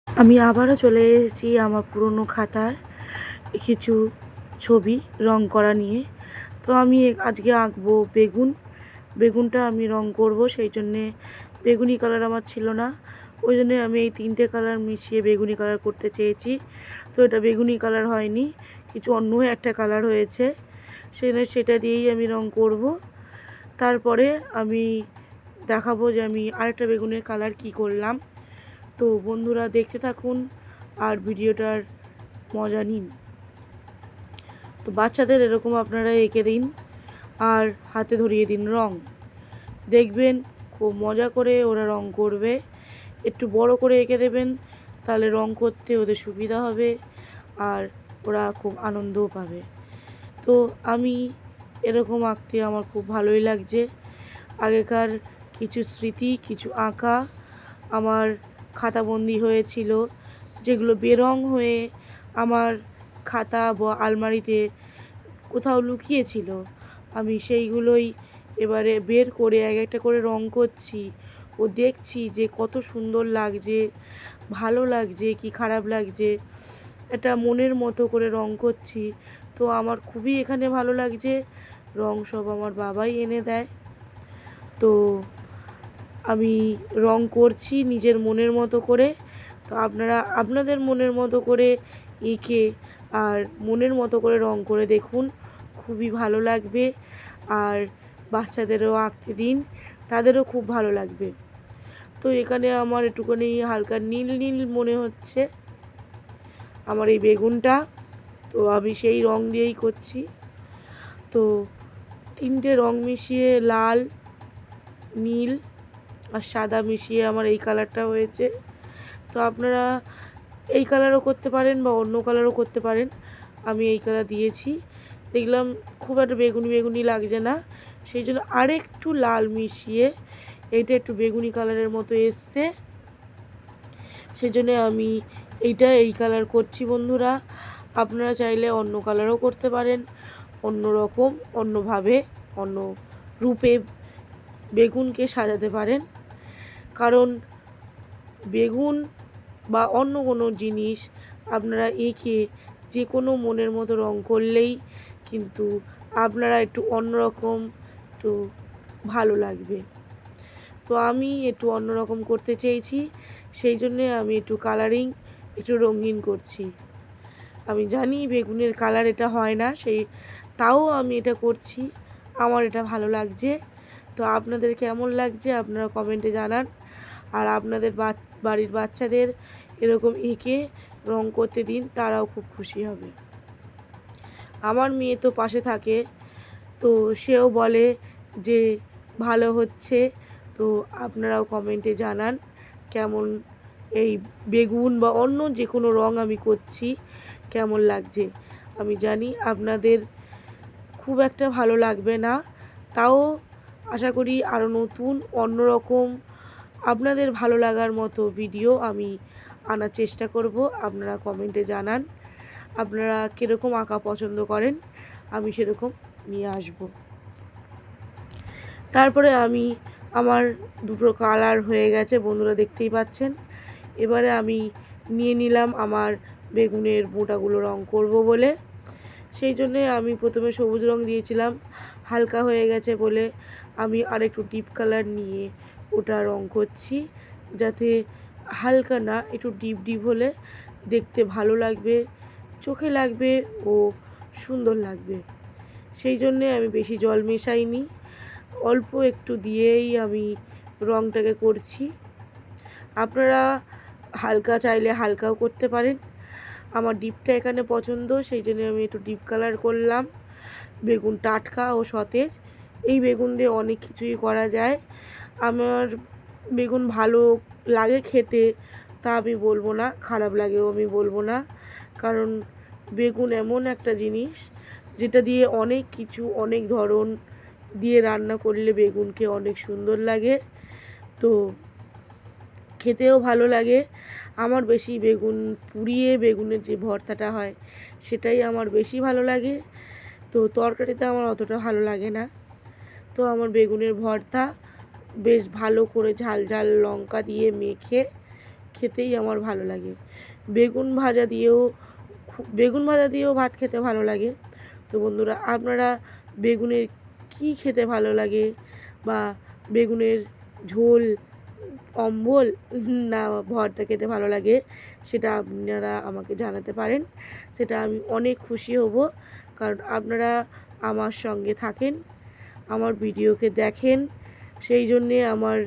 আমি আবারও চলে এসেছি আমার পুরনো খাতার কিছু ছবি রং করা নিয়ে। তো আমি আজকে আঁকবো বেগুনটা আমি রং করব, সেই জন্যে বেগুনি কালার আমার ছিল না, ওই জন্যে আমি এই তিনটে কালার মিশিয়ে বেগুনি কালার করতে চেয়েছি। তো এটা বেগুনি কালার হয়নি, কিছু অন্য একটা কালার হয়েছে, সেটা দিয়েই আমি রং করব। তারপরে আমি দেখাবো যে আমি আরেকটা বেগুনের কালার কি করলাম। তো বন্ধুরা দেখতে থাকুন আর ভিডিওটার মজা নিন। তো বাচ্চাদের এরকম আপনারা এঁকে দিন আর হাতে ধরিয়ে দিন রং, দেখবেন খুব মজা করে ওরা রং করবে। একটু বড় করে এঁকে দেবেন, তাহলে রং করতে ওদের সুবিধা হবে আর ওরা খুব আনন্দও পাবে। তো আমি এরকম আঁকতে আমার খুব ভালোই লাগছে। আগেকার কিছু স্মৃতি, কিছু আঁকা আমার খাতাবন্দি হয়েছিল, যেগুলো বেরং হয়ে আমার খাতা বা আলমারিতে কোথাও লুকিয়েছিল। আমি সেইগুলোই এবারে বের করে এক একটা করে রং করছি ও দেখছি যে কত সুন্দর লাগছে, ভালো লাগছে কি খারাপ লাগছে, এটা মনের মতো করে রং করছি। তো আমার খুবই এখানে ভালো লাগছে, রং সব আমার বাবাই এনে দেয়। তো আমি রং করছি নিজের মনের মতো করে। তো আপনারা আপনাদের মনের মতো করে এঁকে আর মনের মতো করে রং করে দেখুন, খুবই ভালো লাগবে। আর বাচ্চাদেরও আঁকতে দিন, তাদেরও খুব ভালো লাগবে। তো এখানে আমার একটুখানি হালকা নীল নীল মনে হচ্ছে আমার এই বেগুনটা, তো আমি সেই রং দিয়েই করছি। তো তিনটে রং মিশিয়ে লাল, নীল আর সাদা মিশিয়ে আমার এই কালারটা হয়েছে। তো আপনারা এই কালারও করতে পারেন বা অন্য কালারও করতে পারেন। আমি এই কালার দিয়েছি, দেখলাম খুব একটা বেগুনি বেগুনি লাগছে না, সেই জন্য আরেকটু লাল মিশিয়ে এইটা একটু বেগুনি কালারের মতো এসছে, সেই জন্যে আমি এই কালার করছি। বন্ধুরা আপনারা চাইলে অন্য কালারও করতে পারেন, অন্য রকম অন্যভাবে অন্য রূপে বেগুনকে সাজাতে পারেন। কারণ বেগুন বা অন্য কোনো জিনিস আপনারা এঁকে যে কোনো মনের মতো রং করলেই কিন্তু আপনারা একটু অন্যরকম, একটু ভালো লাগবে। তো আমি একটু অন্যরকম করতে চেয়েছি, সেই জন্যে আমি একটু কালারিং, একটু রঙিন করছি। আমি জানি বেগুনের কালার এটা হয় না, তাও আমি এটা করছি, আমার এটা ভালো লাগছে। তো আপনাদের কেমন লাগছে আপনারা কমেন্টে জানান। আর আপনাদের বাড়ির বাচ্চাদের এরকম এঁকে রং করতে দিন, তারাও খুব খুশি হবে। আমার মেয়ে তো পাশে থাকে, তো সেও বলে যে ভালো হচ্ছে। তো আপনারাও কমেন্টে জানান কেমন এই বেগুন বা অন্য যে কোনো রং আমি করছি কেমন লাগছে। আমি জানি আপনাদের খুব একটা ভালো লাগবে না, তাও আশা করি আরও নতুন অন্যরকম আপনাদের ভালো লাগার মতো ভিডিও আমি আনার চেষ্টা করব। আপনারা কমেন্টে জানান আপনারা কীরকম আঁকা পছন্দ করেন, আমি সেরকম নিয়ে আসব। তারপরে আমার দুটো কালার হয়ে গেছে বন্ধুরা, দেখতেই পাচ্ছেন। এবারে আমি নিয়ে নিলাম আমার বেগুনের বোঁটাগুলো রং করব বলে, সেই জন্যে আমি প্রথমে সবুজ রং দিয়েছিলাম, হালকা হয়ে গেছে বলে আমি আরেকটু ডিপ কালার নিয়ে ওটা রং করছি, যাতে হালকা না একটু ডিপ ডিপ হলে দেখতে ভালো লাগবে, চোখে লাগবে ও সুন্দর লাগবে। সেই জন্যে আমি বেশি জল মেশাইনি, অল্প একটু দিয়েই আমি রংটাকে করছি। আপনারা হালকা চাইলে হালকাও করতে পারেন, আমার ডিপটা এখানে পছন্দ, সেই জন্য আমি একটু ডিপ কালার করলাম। বেগুন টাটকা ও সতেজ, এই বেগুন দিয়ে অনেক কিছুই করা যায়। আমার বেগুন ভালো লাগে খেতে, তা আমি বলবো না, খারাপ লাগেও আমি বলবো না। কারণ বেগুন এমন একটা জিনিস যেটা দিয়ে অনেক কিছু, অনেক ধরন দিয়ে রান্না করলে বেগুনকে অনেক সুন্দর লাগে, তো খেতেও ভালো লাগে। আমার বেশি বেগুন পুড়িয়ে বেগুনের যে ভর্তাটা হয় সেটাই আমার বেশি ভালো লাগে, তো তরকারিতে আমার অতটা ভালো লাগে না। তো আমার বেগুনের ভর্তা বেশ ভালো করে ঝাল ঝাল লঙ্কা দিয়ে মেখে খেতেই আমার ভালো লাগে। বেগুন ভাজা দিয়েও ভাত খেতে ভালো লাগে। তো বন্ধুরা, আপনারা বেগুনের কি খেতে ভালো লাগে, বা বেগুনের ঝোল, অম্বল না ভর্তা খেতে ভালো লাগে, সেটা আপনারা আমাকে জানাতে পারেন। সেটা আমি অনেক খুশি হব, কারণ আপনারা আমার সঙ্গে থাকেন, আমার ভিডিওকে দেখেন, সেই জন্যে আমার